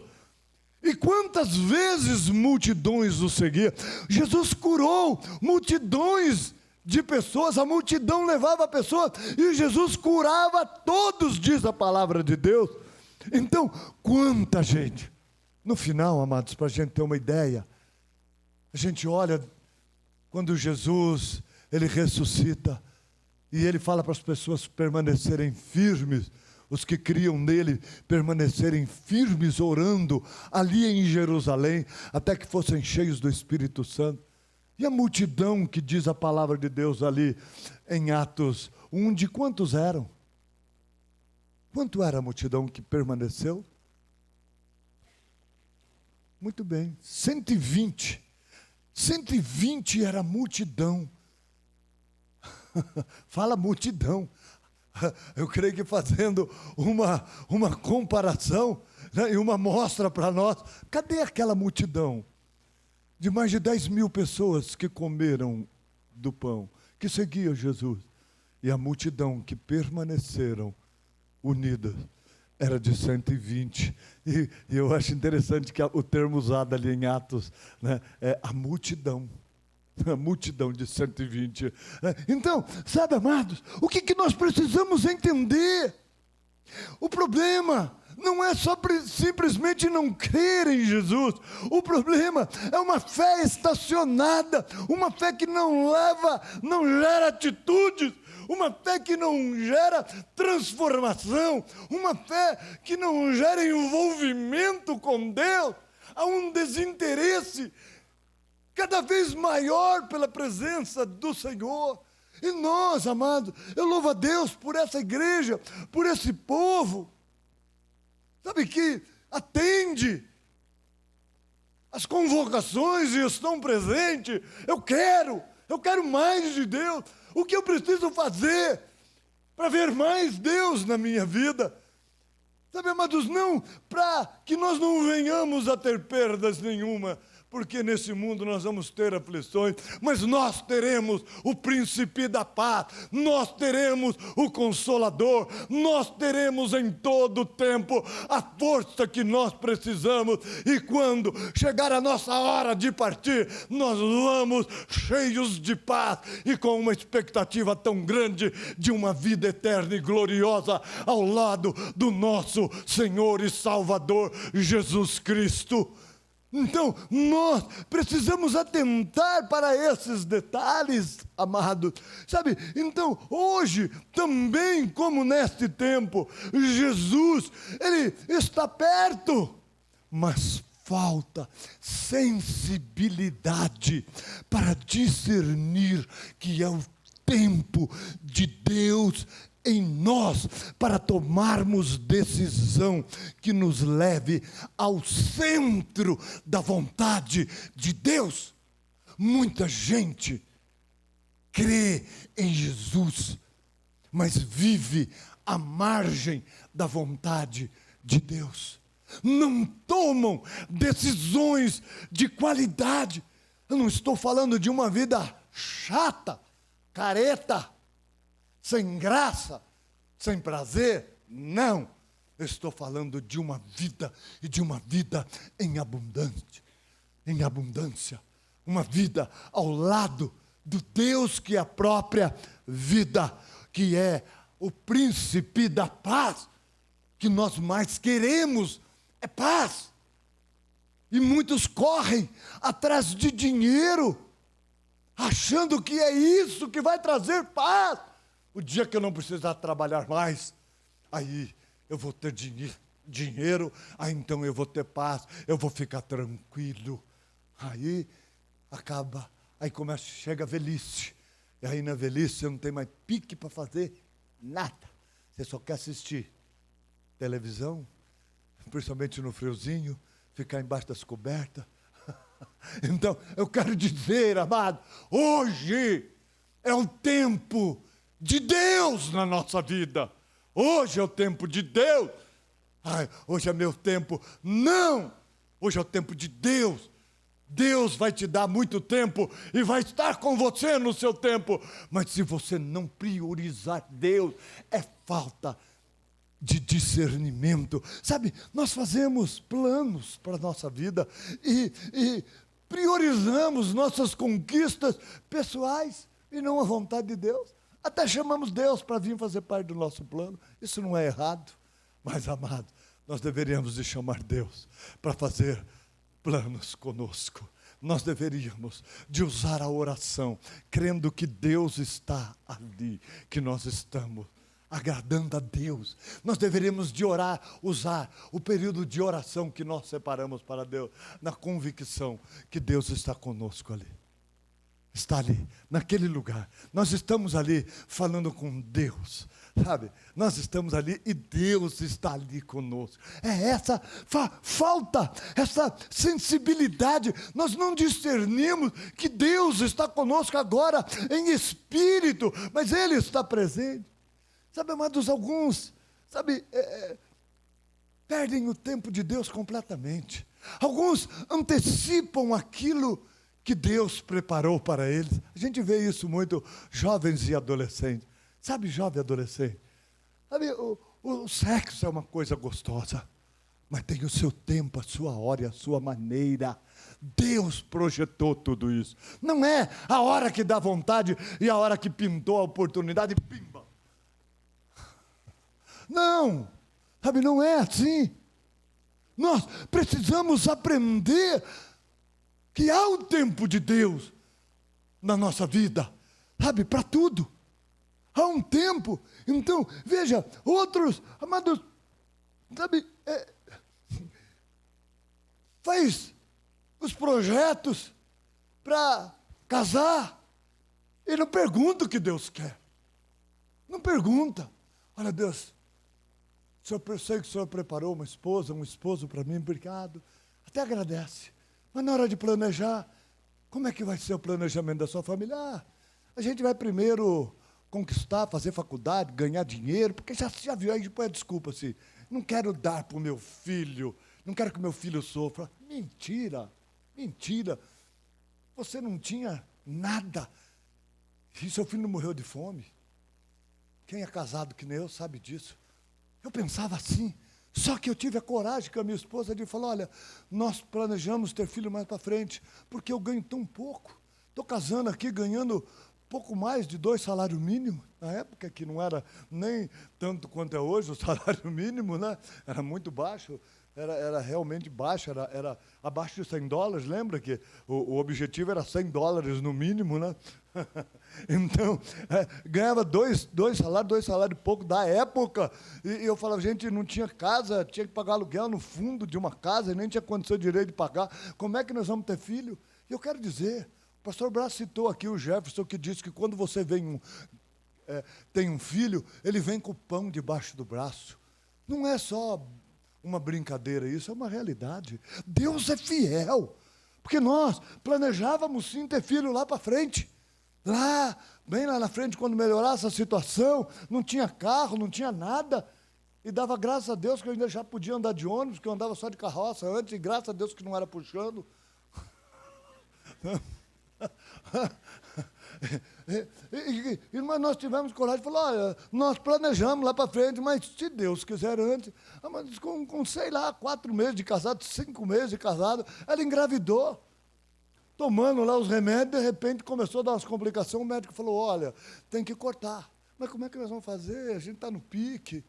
E quantas vezes multidões o seguiam? Jesus curou multidões de pessoas, a multidão levava a pessoa, e Jesus curava todos, diz a palavra de Deus. Então, quanta gente. No final, amados, para a gente ter uma ideia, a gente olha, quando Jesus, ele ressuscita, e ele fala para as pessoas permanecerem firmes, os que criam nele permanecerem firmes, orando ali em Jerusalém, até que fossem cheios do Espírito Santo. E a multidão que diz a palavra de Deus ali em Atos 1, de quantos eram? Quanto era a multidão que permaneceu? Muito bem, 120. 120 era a multidão. Fala multidão. Eu creio que fazendo uma comparação, né, e uma mostra para nós, cadê aquela multidão de mais de 10.000 pessoas que comeram do pão, que seguiam Jesus, e a multidão que permaneceram unidas era de 120, e eu acho interessante que o termo usado ali em Atos, né, é a multidão de 120. Então, sabe, amados, o que nós precisamos entender? O problema não é só simplesmente não crer em Jesus. O problema é uma fé estacionada, uma fé que não gera atitudes, uma fé que não gera transformação, uma fé que não gera envolvimento com Deus. Há um desinteresse cada vez maior pela presença do Senhor. E nós, amados, eu louvo a Deus por essa igreja, por esse povo, sabe, que atende as convocações e estão presentes. Eu quero mais de Deus. O que eu preciso fazer para ver mais Deus na minha vida? Sabe, amados, não para que nós não venhamos a ter perdas nenhuma, porque nesse mundo nós vamos ter aflições, mas nós teremos o príncipe da paz, nós teremos o consolador, nós teremos em todo o tempo a força que nós precisamos, e quando chegar a nossa hora de partir, nós vamos cheios de paz e com uma expectativa tão grande de uma vida eterna e gloriosa ao lado do nosso Senhor e Salvador Jesus Cristo. Então, nós precisamos atentar para esses detalhes, amados. Sabe, então, hoje, também como neste tempo, Jesus, Ele está perto, mas falta sensibilidade para discernir que é o tempo de Deus em nós, para tomarmos decisão que nos leve ao centro da vontade de Deus. Muita gente crê em Jesus, mas vive à margem da vontade de Deus. Não tomam decisões de qualidade. Eu não estou falando de uma vida chata, careta, sem graça, sem prazer, não. Eu estou falando de uma vida, e de uma vida em abundância, uma vida ao lado do Deus que é a própria vida, que é o príncipe da paz. Que nós mais queremos é paz, e muitos correm atrás de dinheiro, achando que é isso que vai trazer paz. O dia que eu não precisar trabalhar mais, aí eu vou ter dinheiro, aí então eu vou ter paz, eu vou ficar tranquilo. Aí acaba, aí chega a velhice, e aí na velhice você não tem mais pique para fazer nada. Você só quer assistir televisão, principalmente no friozinho, ficar embaixo das cobertas. Então, eu quero dizer, amado, hoje é o tempo de Deus na nossa vida. Hoje é o tempo de Deus. Hoje é meu tempo. Não! Hoje é o tempo de Deus. Deus vai te dar muito tempo e vai estar com você no seu tempo. Mas se você não priorizar Deus, é falta de discernimento. Sabe, nós fazemos planos para a nossa vida e priorizamos nossas conquistas pessoais e não a vontade de Deus. Até chamamos Deus para vir fazer parte do nosso plano. Isso não é errado, mas, amado, nós deveríamos de chamar Deus para fazer planos conosco. Nós deveríamos de usar a oração, crendo que Deus está ali, que nós estamos agradando a Deus. Nós deveríamos de orar, usar o período de oração que nós separamos para Deus, na convicção que Deus está conosco ali. Está ali, naquele lugar. Nós estamos ali falando com Deus, sabe? Nós estamos ali e Deus está ali conosco. É essa falta, essa sensibilidade. Nós não discernimos que Deus está conosco agora em espírito, mas Ele está presente. Sabe, amados, alguns, sabe, perdem o tempo de Deus completamente. Alguns antecipam aquilo que Deus preparou para eles. A gente vê isso muito, jovens e adolescentes. Sabe, jovem e adolescente? Sabe, o sexo é uma coisa gostosa, mas tem o seu tempo, a sua hora e a sua maneira. Deus projetou tudo isso. Não é a hora que dá vontade e a hora que pintou a oportunidade, pimba. Não, sabe, não é assim. Nós precisamos aprender que há o tempo de Deus na nossa vida, sabe, para tudo. Há um tempo. Então, veja, outros, amados, sabe, faz os projetos para casar e não pergunta o que Deus quer. Não pergunta. Olha, Deus, eu sei que o Senhor preparou uma esposa, um esposo para mim, obrigado. Até agradece. Mas na hora de planejar, como é que vai ser o planejamento da sua família? A gente vai primeiro conquistar, fazer faculdade, ganhar dinheiro, porque já viu, aí depois desculpa assim, não quero dar para o meu filho, não quero que o meu filho sofra. Mentira, mentira. Você não tinha nada. E seu filho não morreu de fome. Quem é casado que nem eu sabe disso. Eu pensava assim. Só que eu tive a coragem com a minha esposa de falar, olha, nós planejamos ter filho mais para frente, porque eu ganho tão pouco. Estou casando aqui ganhando pouco mais de 2 salários mínimos. Na época que não era nem tanto quanto é hoje o salário mínimo, né? Era muito baixo, era realmente baixo, era abaixo de $100. Lembra que o objetivo era $100 no mínimo, né? Então, ganhava dois salários e pouco da época, e eu falava, gente, não tinha casa, tinha que pagar aluguel no fundo de uma casa, e nem tinha condição direito de pagar, como é que nós vamos ter filho? E eu quero dizer, o pastor Brás citou aqui o Jefferson, que disse que quando você tem um filho, ele vem com o pão debaixo do braço. Não é só uma brincadeira, isso é uma realidade. Deus é fiel, porque nós planejávamos sim ter filho lá para frente, bem lá na frente, quando melhorasse a situação, não tinha carro, não tinha nada, e dava graças a Deus que eu ainda já podia andar de ônibus, que eu andava só de carroça antes, e graças a Deus que não era puxando. Mas nós tivemos coragem de falar, olha, nós planejamos lá para frente, mas se Deus quiser antes, mas com sei lá, 4 meses de casado, 5 meses de casado, ela engravidou. Tomando lá os remédios, de repente começou a dar umas complicações, o médico falou, olha, tem que cortar. Mas como é que nós vamos fazer? A gente está no pique.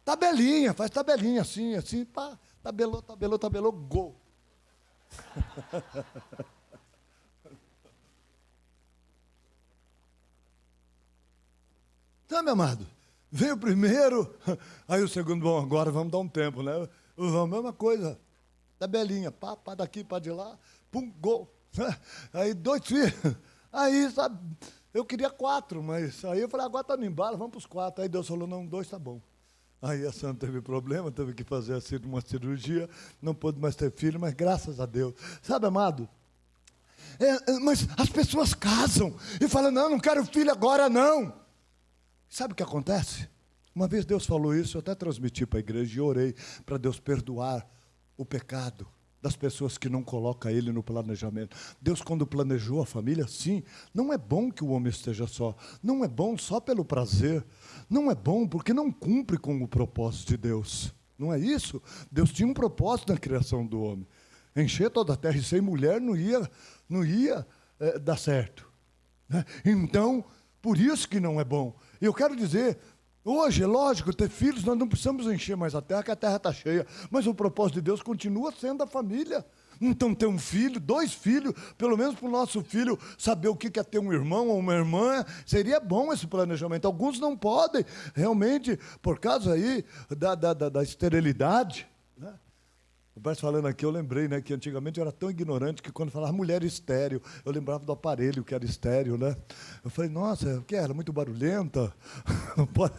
Tabelinha, faz tabelinha, assim, pá, tabelou, gol. Tá, meu amado? Veio o primeiro, aí o segundo, bom, agora vamos dar um tempo, né? Vamos, mesma coisa, tabelinha, pá daqui, pá de lá, pum, gol. Aí 2 filhos, aí, sabe, eu queria 4, mas aí eu falei, agora está no embalo, vamos para os 4. Aí Deus falou, não, 2 está bom. Aí a Sandra teve problema, teve que fazer uma cirurgia, não pôde mais ter filho, mas graças a Deus. Sabe, amado? Mas as pessoas casam e falam, não quero filho agora, não. Sabe o que acontece? Uma vez Deus falou isso, eu até transmiti para a igreja e orei para Deus perdoar o pecado das pessoas que não colocam ele no planejamento. Deus, quando planejou a família, sim, não é bom que o homem esteja só. Não é bom só pelo prazer. Não é bom porque não cumpre com o propósito de Deus. Não é isso? Deus tinha um propósito na criação do homem. Encher toda a terra e sem mulher não ia dar certo. Né? Então, por isso que não é bom. Eu quero dizer, hoje, é lógico, ter filhos, nós não precisamos encher mais a terra, que a terra está cheia. Mas o propósito de Deus continua sendo a família. Então, ter um filho, 2 filhos, pelo menos para o nosso filho saber o que é ter um irmão ou uma irmã, seria bom esse planejamento. Alguns não podem, realmente, por causa aí da esterilidade. Né? O Berto falando aqui, eu lembrei, né, que antigamente eu era tão ignorante que quando falava mulher estéreo, eu lembrava do aparelho que era estéreo, né? Eu falei, nossa, o que era? Muito barulhenta? Não pode...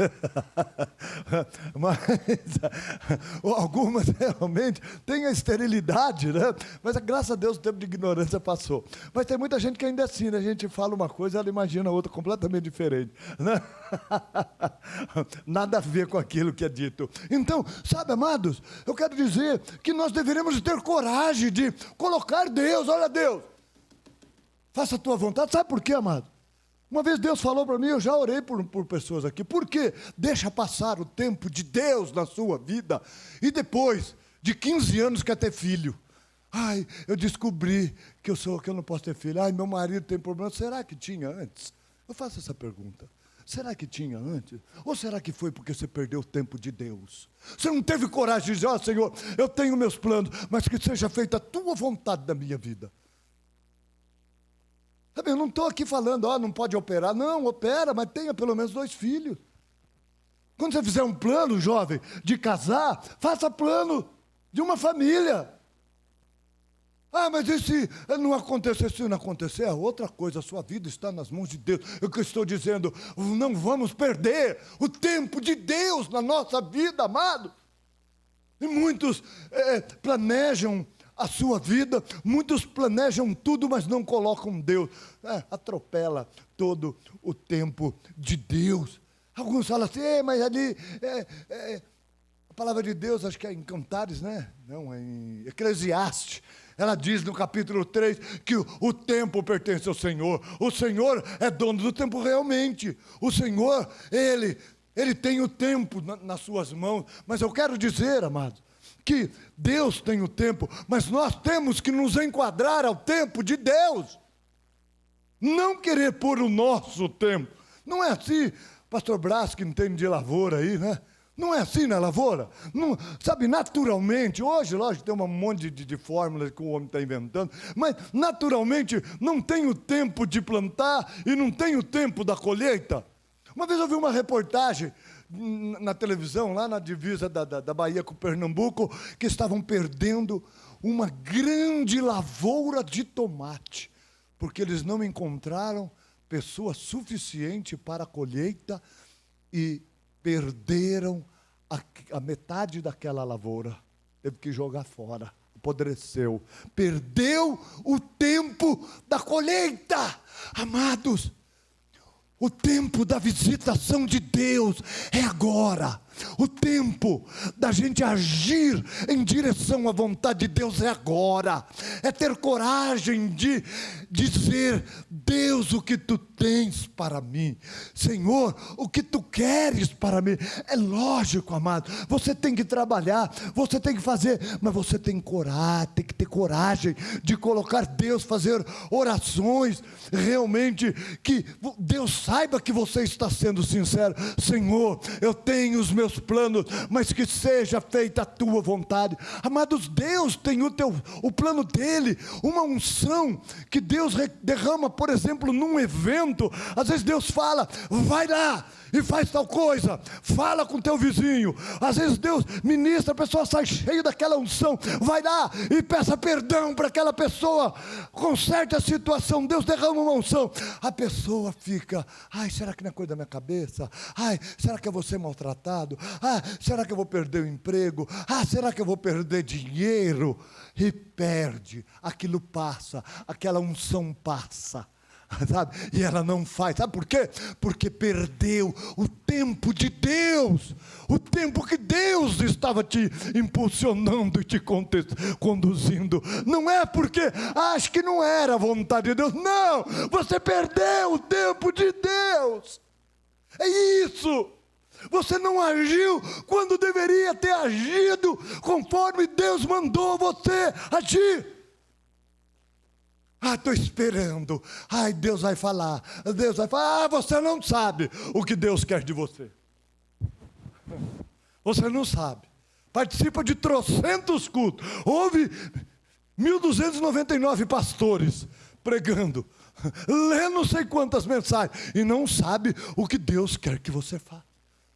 Mas algumas realmente têm a esterilidade, né? Mas graças a Deus o tempo de ignorância passou. Mas tem muita gente que ainda é assim, né? A gente fala uma coisa e ela imagina outra completamente diferente, né? Nada a ver com aquilo que é dito. Então, sabe, amados, eu quero dizer que nós deveríamos ter coragem de colocar Deus, olha Deus, faça a tua vontade. Sabe por quê, amado? Uma vez Deus falou para mim, eu já orei por pessoas aqui, por quê? Deixa passar o tempo de Deus na sua vida, e depois de 15 anos quer ter filho. Ai, eu descobri que eu não posso ter filho. Ai, meu marido tem problema. Será que tinha antes? Eu faço essa pergunta. Será que tinha antes? Ou será que foi porque você perdeu o tempo de Deus? Você não teve coragem de dizer, ó Senhor, eu tenho meus planos, mas que seja feita a tua vontade da minha vida. Sabe, eu não estou aqui falando, ó, não pode operar. Não, opera, mas tenha pelo menos 2 filhos. Quando você fizer um plano, jovem, de casar, faça plano de uma família. Ah, mas e se não acontecer? Se não acontecer, é outra coisa. A sua vida está nas mãos de Deus. Eu que estou dizendo, não vamos perder o tempo de Deus na nossa vida, amado. E muitos planejam a sua vida, muitos planejam tudo, mas não colocam Deus. Atropela todo o tempo de Deus. Alguns falam assim, mas ali... a palavra de Deus, acho que é em Cantares, né? Não, é em Eclesiastes. Ela diz no capítulo 3 que o tempo pertence ao Senhor. O Senhor é dono do tempo realmente. O Senhor, Ele tem o tempo nas suas mãos. Mas eu quero dizer, amados, que Deus tem o tempo, mas nós temos que nos enquadrar ao tempo de Deus. Não querer pôr o nosso tempo. Não é assim, pastor Brás, que entende de lavoura aí, né? Não é assim na lavoura? Não, sabe, naturalmente, hoje, lógico, tem um monte de fórmulas que o homem está inventando, mas naturalmente não tem o tempo de plantar e não tem o tempo da colheita. Uma vez eu vi uma reportagem na televisão, lá na divisa da Bahia com Pernambuco, que estavam perdendo uma grande lavoura de tomate, porque eles não encontraram pessoa suficiente para a colheita e perderam a metade daquela lavoura. Teve que jogar fora, apodreceu. Perdeu o tempo da colheita. Amados, o tempo da visitação de Deus é agora. O tempo da gente agir em direção à vontade de Deus é agora. É ter coragem de dizer, Deus, o que tu tens para mim. Senhor, o que tu queres para mim. É lógico, amado, você tem que trabalhar, você tem que fazer, mas você tem que ter coragem de colocar Deus, fazer orações, realmente, que Deus saiba que você está sendo sincero. Senhor, eu tenho os meus planos, mas que seja feita a tua vontade. Amados, Deus tem o plano dele, uma unção que Deus derrama, por exemplo, num evento. Às vezes Deus fala, vai lá e faz tal coisa, fala com teu vizinho. Às vezes Deus ministra, a pessoa sai cheia daquela unção, vai lá e peça perdão para aquela pessoa, conserte a situação, Deus derrama uma unção, a pessoa fica, ai, será que não é coisa da minha cabeça? Ai, será que eu vou ser maltratado? Ah, será que eu vou perder o emprego? Ah, será que eu vou perder dinheiro? E perde, aquilo passa, aquela unção passa. sabe? E ela não faz. Sabe por quê? Porque perdeu o tempo de Deus, o tempo que Deus estava te impulsionando e te conduzindo. Não é porque acho que não era a vontade de Deus, não, você perdeu o tempo de Deus. É isso. Você não agiu quando deveria ter agido conforme Deus mandou você agir. Estou esperando. Deus vai falar. Deus vai falar. Você não sabe o que Deus quer de você. Você não sabe. Participa de trocentos cultos. Houve 1.299 pastores pregando, lê não sei quantas mensagens, e não sabe o que Deus quer que você faça.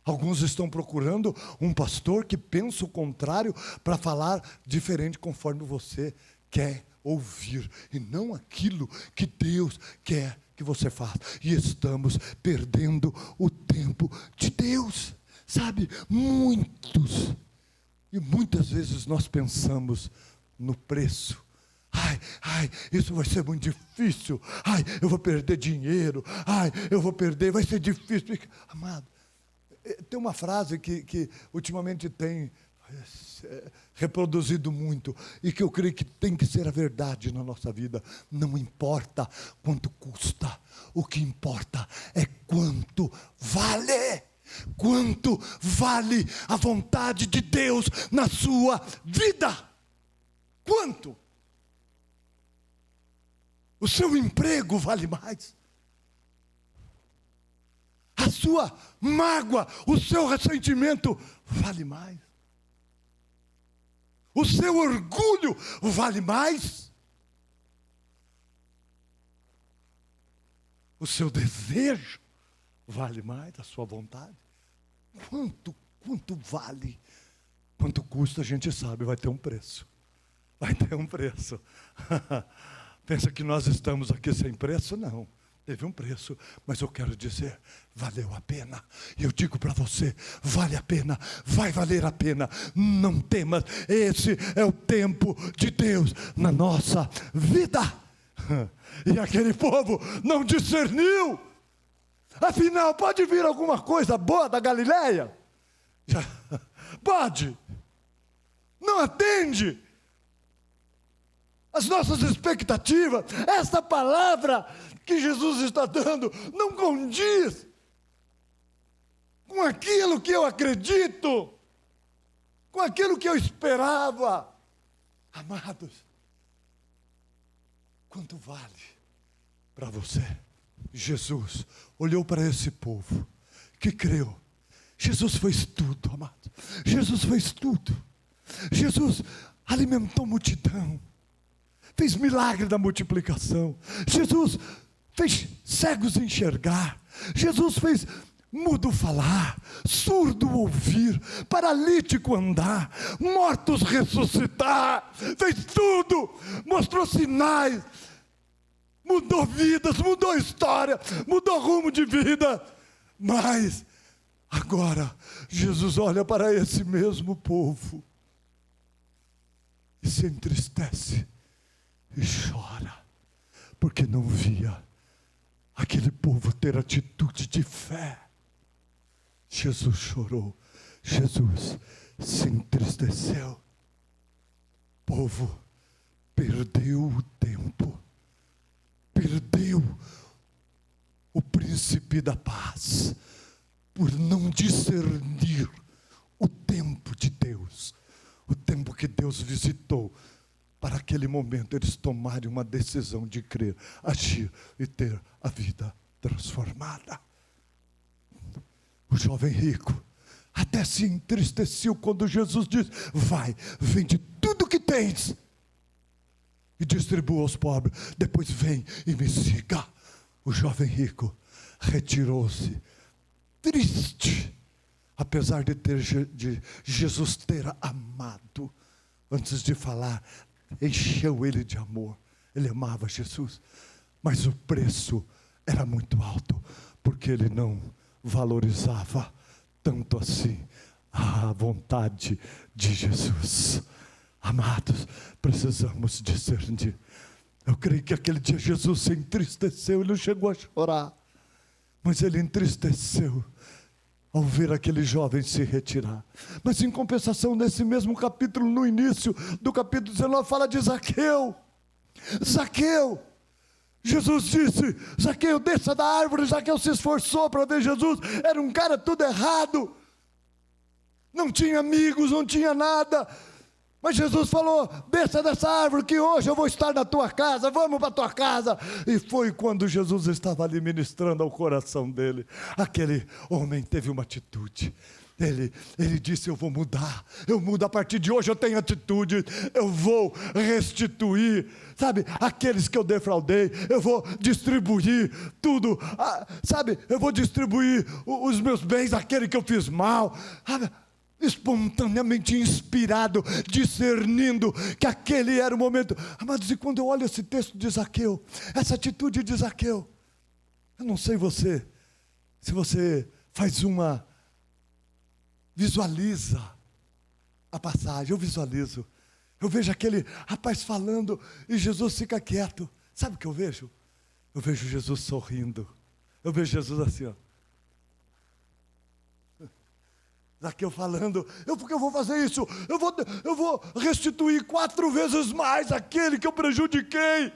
Alguns estão procurando um pastor que pensa o contrário para falar diferente conforme você quer ouvir, e não aquilo que Deus quer que você faça. E estamos perdendo o tempo de Deus, sabe? Muitas vezes nós pensamos no preço. Isso vai ser muito difícil. Eu vou perder dinheiro. Eu vou perder, vai ser difícil. Amado, tem uma frase que ultimamente tem reproduzido muito, e que eu creio que tem que ser a verdade na nossa vida. Não importa quanto custa, o que importa é quanto vale. Quanto vale a vontade de Deus na sua vida? Quanto? O seu emprego vale mais? A sua mágoa, o seu ressentimento vale mais? O seu orgulho vale mais? O seu desejo vale mais? A sua vontade? Quanto vale? Quanto custa, a gente sabe, vai ter um preço. Vai ter um preço. Pensa que nós estamos aqui sem preço? Não. Teve um preço, mas eu quero dizer, valeu a pena. E eu digo para você, vale a pena, vai valer a pena. Não temas, esse é o tempo de Deus na nossa vida. E aquele povo não discerniu. Afinal, pode vir alguma coisa boa da Galileia? Pode. Não atende as nossas expectativas. Esta palavra que Jesus está dando não condiz com aquilo que eu acredito, com aquilo que eu esperava. Amados, quanto vale para você? Jesus olhou para esse povo que creu. Jesus fez tudo, amados. Jesus fez tudo. Jesus alimentou multidão, fez milagre da multiplicação. Jesus fez cegos enxergar. Jesus fez mudo falar, surdo ouvir, paralítico andar, mortos ressuscitar. Fez tudo, mostrou sinais, mudou vidas, mudou história, mudou rumo de vida. Mas agora Jesus olha para esse mesmo povo e se entristece e chora, porque não via aquele povo ter atitude de fé. Jesus chorou, Jesus se entristeceu. O povo perdeu o tempo, perdeu o príncipe da paz, por não discernir o tempo de Deus, o tempo que Deus visitou, para aquele momento eles tomarem uma decisão de crer, agir e ter a vida transformada. O jovem rico até se entristeceu quando Jesus disse: vai, vende tudo que tens e distribua aos pobres, depois vem e me siga. O jovem rico retirou-se, triste, apesar de Jesus ter amado. Antes de falar, encheu ele de amor. Ele amava Jesus, mas o preço era muito alto, porque ele não valorizava tanto assim a vontade de Jesus. Amados, precisamos discernir. Eu creio que aquele dia Jesus se entristeceu, ele não chegou a chorar, mas ele entristeceu ao ver aquele jovem se retirar. Mas em compensação, nesse mesmo capítulo, no início do capítulo 19, fala de Zaqueu. Zaqueu, Jesus disse: Zaqueu, desça da árvore. Zaqueu se esforçou para ver Jesus. Era um cara tudo errado, não tinha amigos, não tinha nada. Mas Jesus falou: desça dessa árvore que hoje eu vou estar na tua casa, vamos para a tua casa. E foi quando Jesus estava ali ministrando ao coração dele. Aquele homem teve uma atitude. Ele disse: eu vou mudar, eu mudo a partir de hoje, eu tenho atitude, eu vou restituir, sabe, aqueles que eu defraudei, eu vou distribuir tudo, sabe, eu vou distribuir os meus bens àquele que eu fiz mal, sabe? Espontaneamente inspirado, discernindo que aquele era o momento. Amados, e quando eu olho esse texto de Zaqueu, essa atitude de Zaqueu, eu não sei você, se você faz visualiza a passagem. Eu visualizo, eu vejo aquele rapaz falando e Jesus fica quieto. Sabe o que eu vejo? Eu vejo Jesus sorrindo, eu vejo Jesus assim, ó. Zaqueu falando: porque eu vou fazer isso, eu vou restituir 4 vezes mais aquele que eu prejudiquei.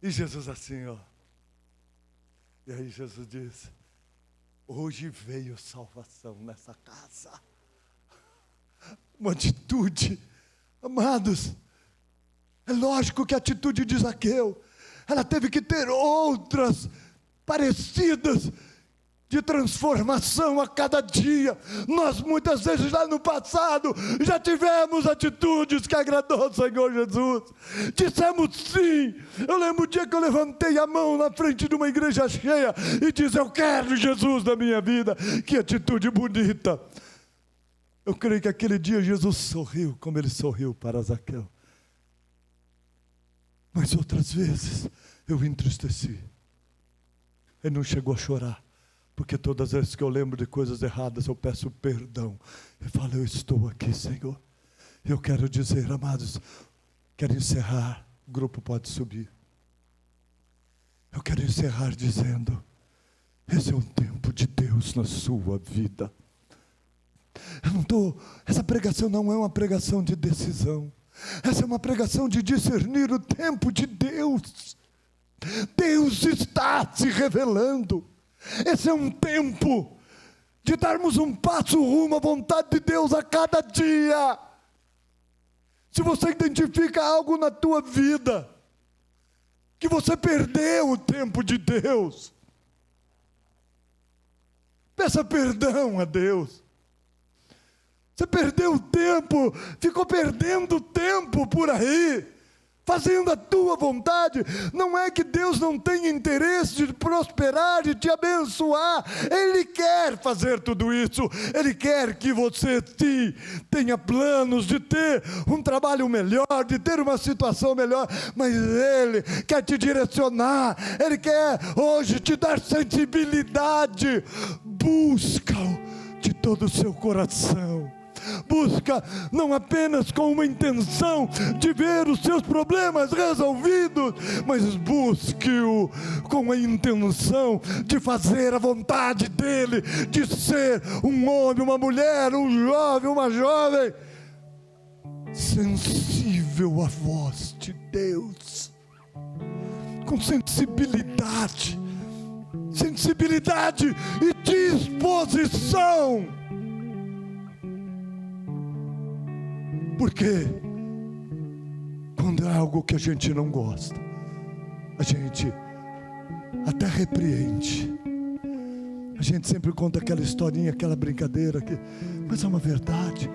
E Jesus assim, ó. E aí Jesus diz: hoje veio salvação nessa casa. Uma atitude, amados, é lógico que a atitude de Zaqueu, ela teve que ter outras parecidas, de transformação a cada dia. Nós muitas vezes lá no passado já tivemos atitudes que agradou ao Senhor Jesus, dissemos sim. Eu lembro o dia que eu levantei a mão na frente de uma igreja cheia e disse: eu quero Jesus na minha vida. Que atitude bonita. Eu creio que aquele dia Jesus sorriu como ele sorriu para Zaqueu. Mas outras vezes eu entristeci. Ele não chegou a chorar, porque todas as vezes que eu lembro de coisas erradas, eu peço perdão. Eu falo: eu estou aqui, Senhor. Eu quero dizer, amados, quero encerrar, o grupo pode subir. Eu quero encerrar dizendo: esse é um tempo de Deus na sua vida. Essa pregação não é uma pregação de decisão. Essa é uma pregação de discernir o tempo de Deus. Deus está se revelando. Esse é um tempo de darmos um passo rumo à vontade de Deus a cada dia. Se você identifica algo na tua vida, que você perdeu o tempo de Deus, peça perdão a Deus. Você perdeu o tempo, ficou perdendo tempo por aí, fazendo a tua vontade. Não é que Deus não tenha interesse de prosperar, de te abençoar. Ele quer fazer tudo isso. Ele quer que você tenha planos de ter um trabalho melhor, de ter uma situação melhor. Mas Ele quer te direcionar. Ele quer hoje te dar sensibilidade. Busca-o de todo o seu coração. Busca não apenas com uma intenção de ver os seus problemas resolvidos, mas busque-o com a intenção de fazer a vontade dEle, de ser um homem, uma mulher, um jovem, uma jovem sensível à voz de Deus, com sensibilidade e disposição. Porque quando é algo que a gente não gosta, a gente até repreende. A gente sempre conta aquela historinha, aquela brincadeira, mas é uma verdade,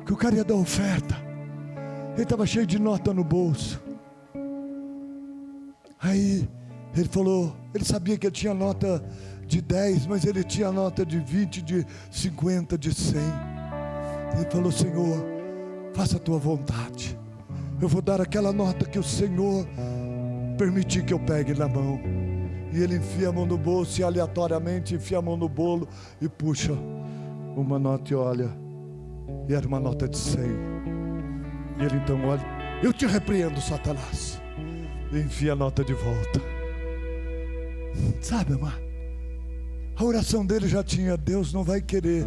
que o cara ia dar oferta, ele estava cheio de nota no bolso. Aí ele falou, ele sabia que ele tinha nota de 10, mas ele tinha nota de 20, de 50, de 100. Ele falou: Senhor, faça a tua vontade. Eu vou dar aquela nota que o Senhor permitir que eu pegue na mão. E ele enfia a mão no bolso e aleatoriamente enfia a mão no bolo e puxa uma nota e olha. E era uma nota de 100. E ele então olha: eu te repreendo, Satanás. e enfia a nota de volta. Sabe, amado? A oração dele já tinha: Deus não vai querer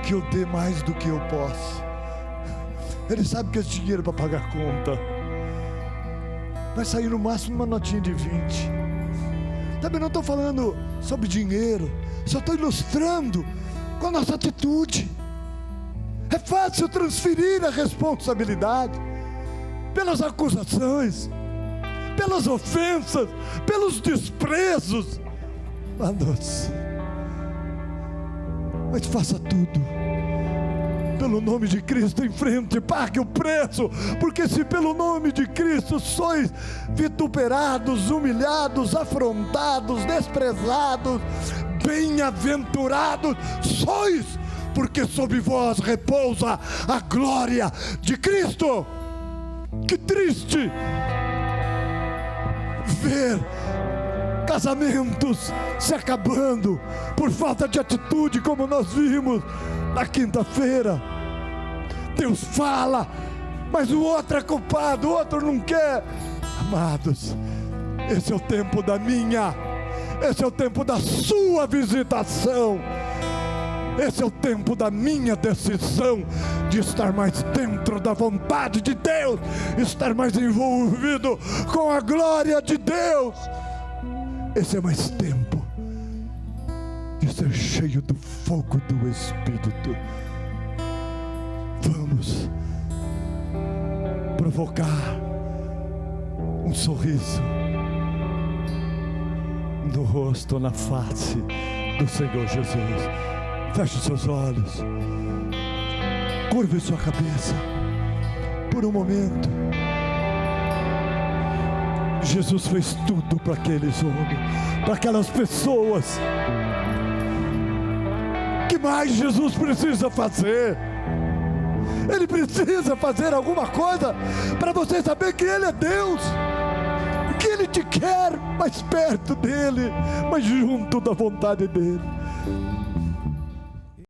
que eu dê mais do que eu posso. Ele sabe que esse dinheiro para pagar a conta vai sair no máximo uma notinha de 20. Também não estou falando sobre dinheiro, só estou ilustrando com a nossa atitude. É fácil transferir a responsabilidade pelas acusações, pelas ofensas, pelos desprezos. Mas faça tudo pelo nome de Cristo, em frente, pague o preço, porque se pelo nome de Cristo sois vituperados, humilhados, afrontados, desprezados, bem-aventurados sois, porque sobre vós repousa a glória de Cristo. Que triste ver casamentos se acabando por falta de atitude, como nós vimos na quinta-feira. Deus fala, mas o outro é culpado, o outro não quer. Amados, esse é o tempo da minha, esse é o tempo da sua visitação, esse é o tempo da minha decisão de estar mais dentro da vontade de Deus, estar mais envolvido com a glória de Deus. Esse é mais tempo de ser cheio do fogo do Espírito. Vamos provocar um sorriso no rosto, na face do Senhor Jesus. Feche seus olhos, curve sua cabeça por um momento. Jesus fez tudo para aqueles homens, para aquelas pessoas. O que mais Jesus precisa fazer? Ele precisa fazer alguma coisa para você saber que Ele é Deus, que Ele te quer mais perto dEle, mais junto da vontade dEle.